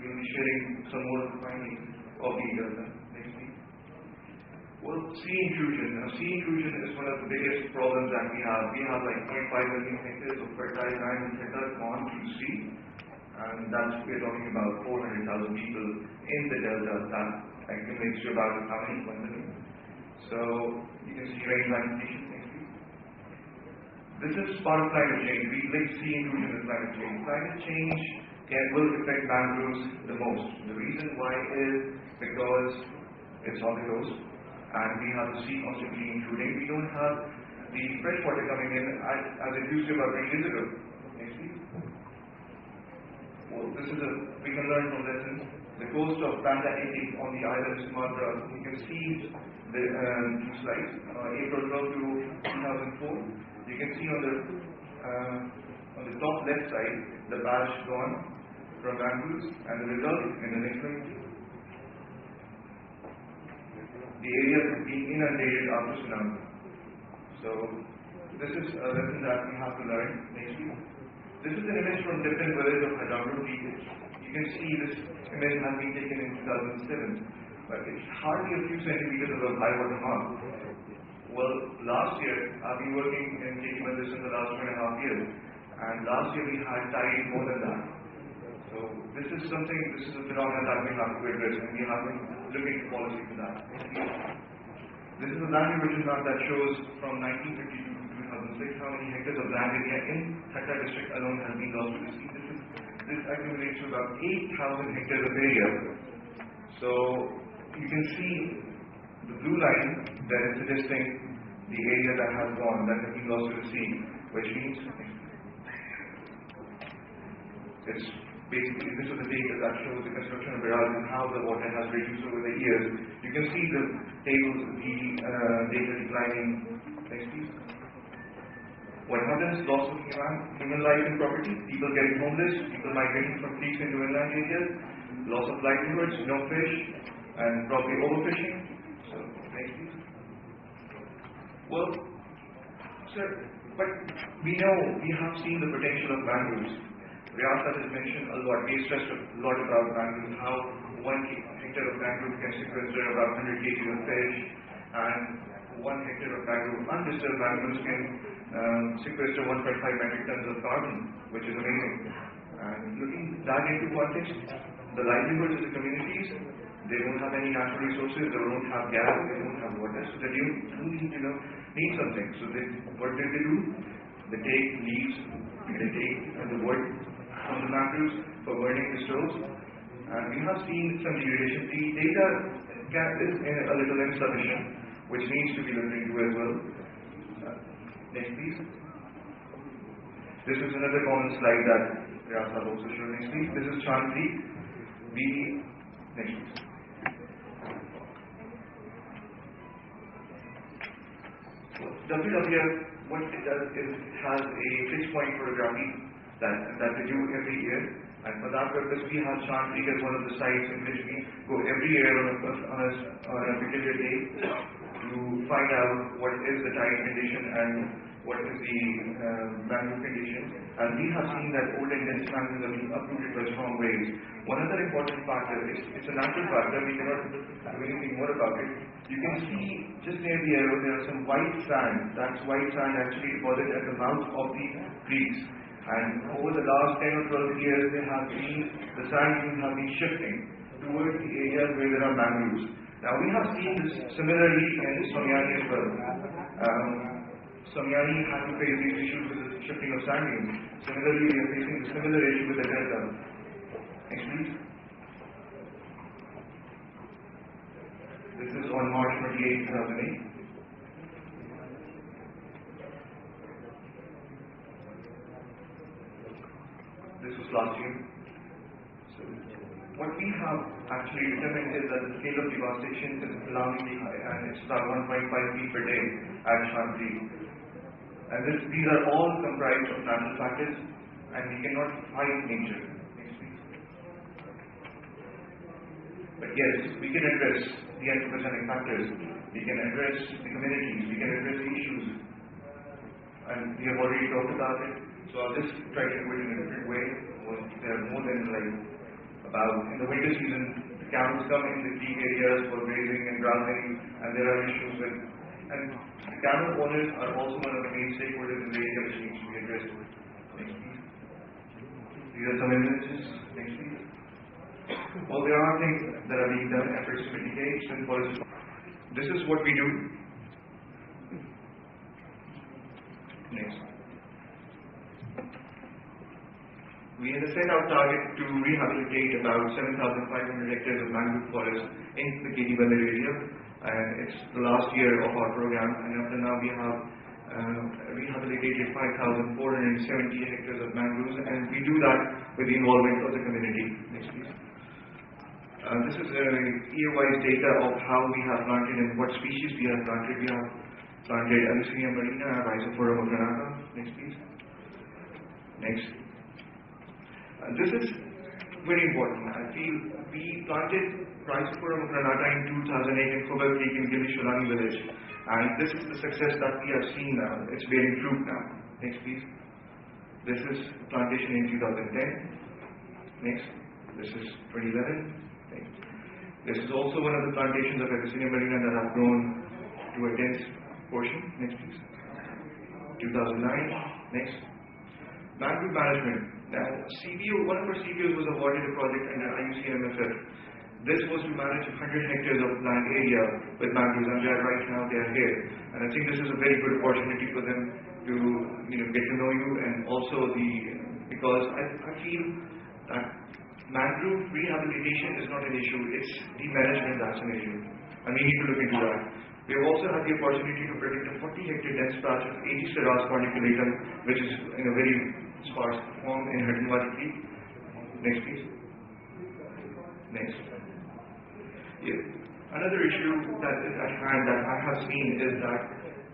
we'll be sharing some more of the findings of the delta next week. Well, sea intrusion. Now, sea intrusion is one of the biggest problems that we have. We have like 0.5 million hectares of fertile land in Theta gone to sea, and we're talking about 400,000 people in the delta. That accumulates to about how many? 1 million. So you can see rain magnification next week. This is part of climate change. We link sea intrusion with climate change. Climate change will affect mangroves the most. The reason why is because it's on the coast, and we have the sea constantly intruding. We don't have the fresh water coming in as it used to about 20 years ago. Next week. Well, we can learn from lessons. The coast of Banda Aceh on the island of Sumatra, you can see the two slides, April 12 to 2004. You can see on the top left side, the badge gone from mangroves, and the result in the next slide. The area is being inundated after tsunami. So this is a lesson that we have to learn next week. This is an image from different village of Hajamru leakage. You can see this image has been taken in 2007, but it's hardly a few centimeters above high water mark. Well, last year, I've been working in taking this in the last 2.5 years, and last year we had tide more than that. So this is a phenomenon that we have to address, and we have to look into policy for that. This is a land erosion map that shows from 1952 to 2006 how many hectares of land area in Theta district alone has been lost to the sea. This accumulates to about 8,000 hectares of area. So you can see the blue line that is suggesting the area that has gone, that has been lost to the sea, which means it's basically, this is the data that shows the construction of barrages and how the water has reduced over the years. You can see the tables, the data declining. Next please. What happens? Loss of human life and property, people getting homeless, people migrating from creeks into inland areas, loss of livelihoods, no fish, and probably overfishing. So, next please. Well, sir, but we have seen the potential of mangroves. Riyasat has mentioned a lot, we stressed a lot about mangroves, how 1 hectare of mangrove can sequester about 100 kg of fish, and 1 hectare of mangrove, undisturbed mangroves can sequester 1.5 metric tons of carbon, which is amazing. And looking that into context, the livelihoods of the communities, they don't have any natural resources, they don't have gas, they don't have water, so they do need something. So what did they do? They take leaves, they take the wood from the mangroves for burning the stoves, and we have seen some degradation. The data is a little insufficient, which needs to be looked into as well. Next please. This is another common slide that Riyasat also showed. Next please. This is Chand Creek. Next please. WWF, what it does is it has a fixed point photography that they do every year, and for that purpose we have Chand Creek as one of the sites in which we go every year on a particular day to find out what is the tide condition and what is the mangrove condition. And we have seen that old and dense mangroves are being uprooted by strong waves. One other important factor is, it's a natural factor, we cannot do anything more about it. You can see just near the arrow there are some white sand. That's white sand actually deposited at the mouth of the creeks. And over the last 10 or 12 years, the sand dunes have been shifting towards the areas where there are mangroves. Now we have seen this similarly in Somyani as well. Somyani had to face these issues with the shifting of sand dunes. Similarly, we are facing a similar issue with the delta. Next please. This is on March 28, 2008. This was last year. So, what we have actually determined is that the scale of devastation is alarmingly high, and it's about 1.5 feet per day at Chand Creek. And these are all comprised of natural factors, and we cannot fight nature. Next please. But yes, we can address the anthropogenic factors, we can address the communities, we can address the issues, and we have already talked about it. So I'll just try to do it in a different way. There are more than about in the winter season, the camels come in the creek areas for grazing and browsing, and there are issues with, and the camel owners are also one of the main stakeholders in the area which needs to be addressed. Next please. These are some images. Next please. Well, there are things that are being done, efforts to mitigate and policy. This is what we do. Next. We had a set out target to rehabilitate about 7,500 hectares of mangrove forest in the KD Bandar area, and it's the last year of our program, and up to now we have rehabilitated 5,470 hectares of mangroves, and we do that with the involvement of the community. Next please. This is year-wise data of how we have planted and what species we have planted. We have planted Abyssinia marina, Rhizophora granata. Next please. Next. This is very important. I feel we planted Rhizophora granata in 2008 in Khobel Creek in Gilli-Sholani village, and this is the success that we have seen now. It's bearing fruit now. Next please. This is plantation in 2010. Next. This is 2011. This is also one of the plantations of Abyssinia marina that have grown to a dense portion. Next please. 2009. Next. Mangrove management. Now, one of our CBOs was awarded a project under IUCN-MFF. This was to manage 100 hectares of land area with mangroves, and they are here. And I think this is a very good opportunity for them to get to know you, and also because I feel that mangrove rehabilitation is not an issue, it's the management that's an issue, and we need to look into that. We have also had the opportunity to protect a 40-hectare dense patch of Aegiceras corniculatum, which is in a very sparse form in Hatanwadi Creek. Next please. Next. Yeah. Another issue that is at hand that I have seen is that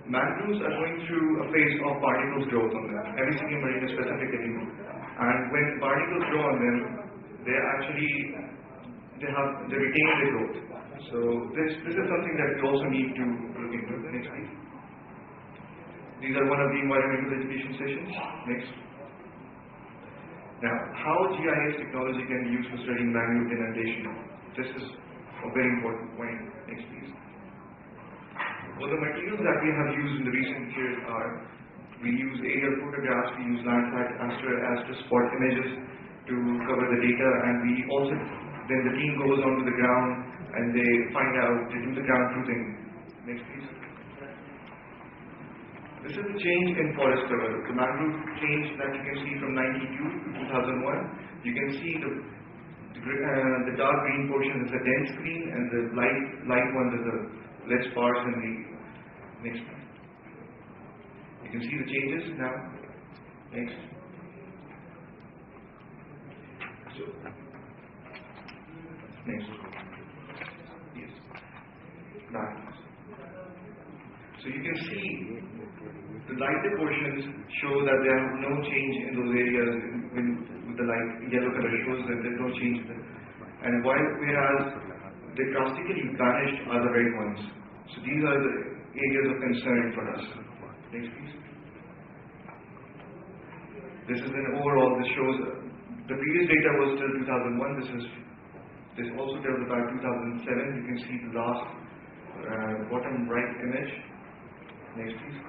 mangroves are going through a phase of barnacles growth on them, Abyssinia marina specifically, and when barnacles grow on them, they retain the growth. So this is something that we also need to look into. Next please. These are one of the environmental education sessions. Next. Now, how GIS technology can be used for studying mangrove inundation? This is a very important point. Next please. Well, the materials that we have used in the recent years are, we use aerial photographs, we use Landsat Astro spot images to cover the data, and we also, then the team goes onto the ground and they find out, they do the ground truthing. Next please. This is the change in forest cover. The mangrove change that you can see from 92 to 2001. You can see the dark green portion is a dense green, and the light one is a less sparse in the next. You can see the changes now. Next. Next. Yes. Back. So you can see the lighter portions show that there are no change in those areas. With the light yellow color shows that there's no change there. And whereas they drastically vanished are the red ones. So these are the areas of concern for us. Next please. This is an overall. This shows the previous data was till 2001. This also tells about 2007. You can see the last bottom right image. Next please.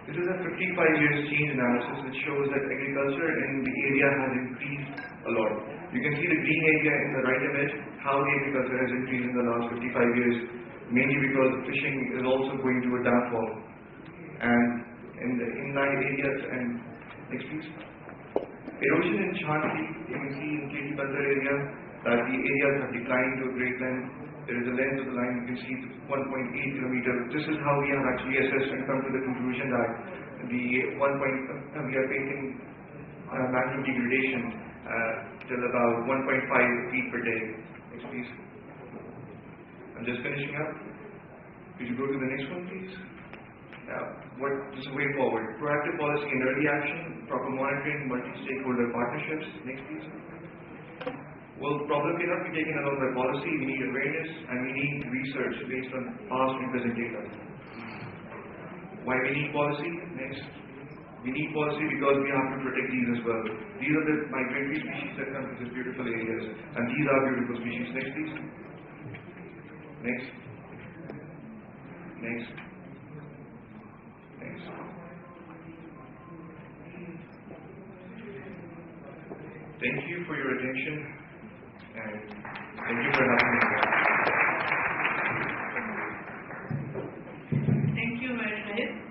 This is a 55 years change analysis which shows that agriculture in the area has increased a lot. You can see the green area in the right image, how the agriculture has increased in the last 55 years, mainly because fishing is also going to a downfall. And in the inland areas, and next please. Erosion in Shanti, you can see in KD Bandar area that the areas have declined to a great length. There is a length of the line, you can see 1.8 kilometers. This is how we have actually assessed and come to the conclusion that we are facing mangrove degradation till about 1.5 feet per day. Next please. I'm just finishing up. Could you go to the next one please? Now, this is way forward. Proactive policy and early action, proper monitoring, multi-stakeholder partnerships. Next please. Well, the problem cannot be taken along by policy. We need awareness and we need research based on past represent data. Why we need policy? Next. We need policy because we have to protect these as well. These are the migratory species that come to these beautiful areas, and these are beautiful species. Next, please. Next. Next. Next. Thank you for your attention, and thank you for having me. Thank you, Maheshwar.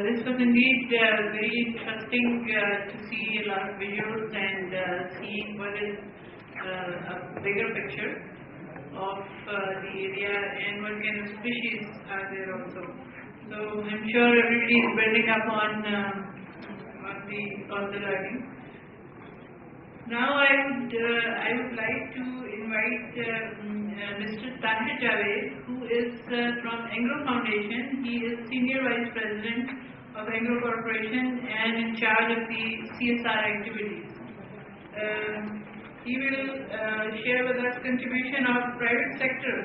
This was indeed very interesting to see a lot of visuals and see what is a bigger picture of the area and what kind of species are there also. So I'm sure everybody is building up on the learning. Now I would like to invite Mr. Tahir Javed, who is from Mangrove Foundation. He is Senior Vice President of Mangrove Corporation and in charge of the CSR activities. He will share with us contribution of private sector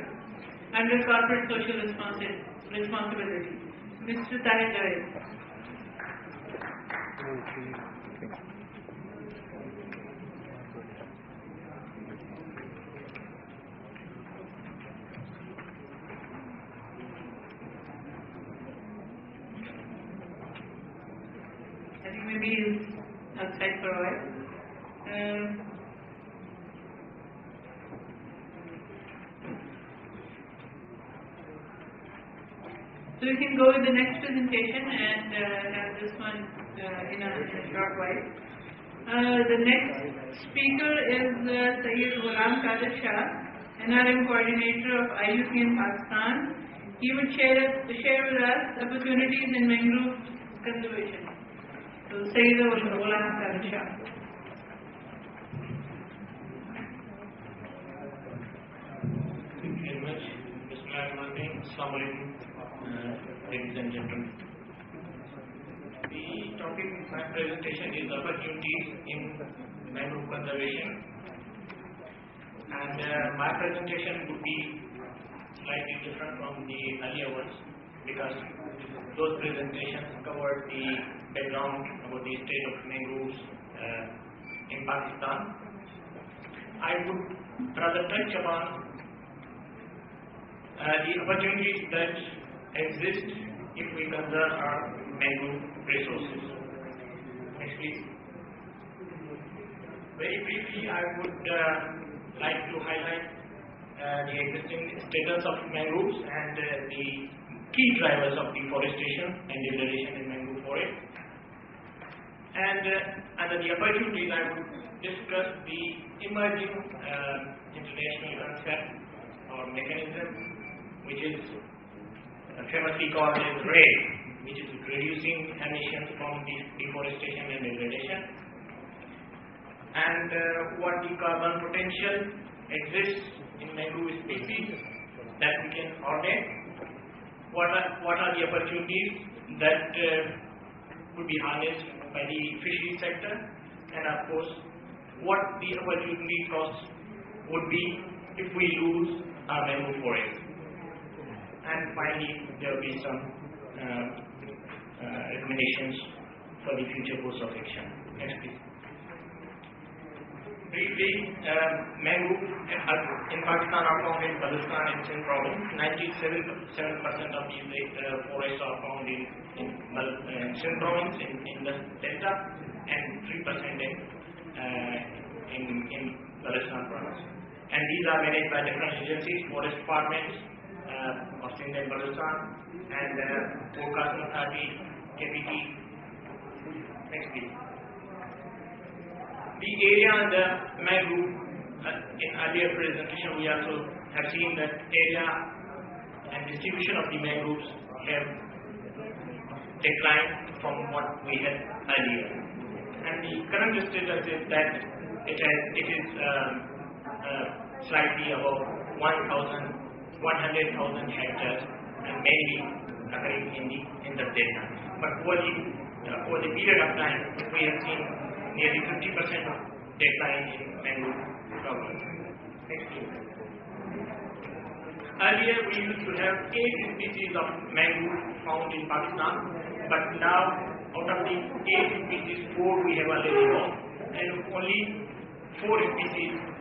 under corporate social responsibility. Mr. Tahir Javed. I think maybe he's outside for a while. So we can go with the next presentation and have this one in a short while. The next speaker is Sayyid Ghulam Qadir Shah, NRM Coordinator of IUC in Pakistan. He would share with us opportunities in mangrove conservation. So Sayyid Ghulam Qadir Shah. Thank you very much. Bismillahirrahmanirrahim. Assalamu alaikum. Ladies and gentlemen, the topic of my presentation is opportunities in mangrove conservation, and my presentation would be slightly different from the earlier ones because those presentations covered the background about the state of mangroves in Pakistan. I would rather touch upon the opportunities that exist if we conserve our mangrove resources. Next, please. Very briefly, I would like to highlight the existing status of mangroves and the key drivers of deforestation and degradation in mangrove forest. And under the opportunities, I would discuss the emerging international concept or mechanism, which is famously called as RED, which is reducing emissions from deforestation and degradation, and what the carbon potential exists in mangrove species that we can harness, what are the opportunities that could be harnessed by the fisheries sector, and of course what the opportunity costs would be if we lose our mangrove forest. And finally, there will be some recommendations for the future course of action. Next, please. Briefly, mangrove in Pakistan are found in Balochistan and Sindh province. 97% of these forests are found in Sindh province in the delta, and 3% in Balochistan province. And these are managed by different agencies, forest departments of Sindh and Balochistan, and Forecasting Authority, KPT. Next, please. The area under mangrove, in earlier presentation we also have seen that area and distribution of the mangroves have declined from what we had earlier. And the current status is that it is slightly above 100,000 hectares, and mainly occurring in the delta. But over the period of time, we have seen nearly 50% of decline in mangrove cover. Next, please. Earlier, we used to have 8 species of mangrove found in Pakistan, but now out of the 8 species, 4 we have already lost, and only 4 species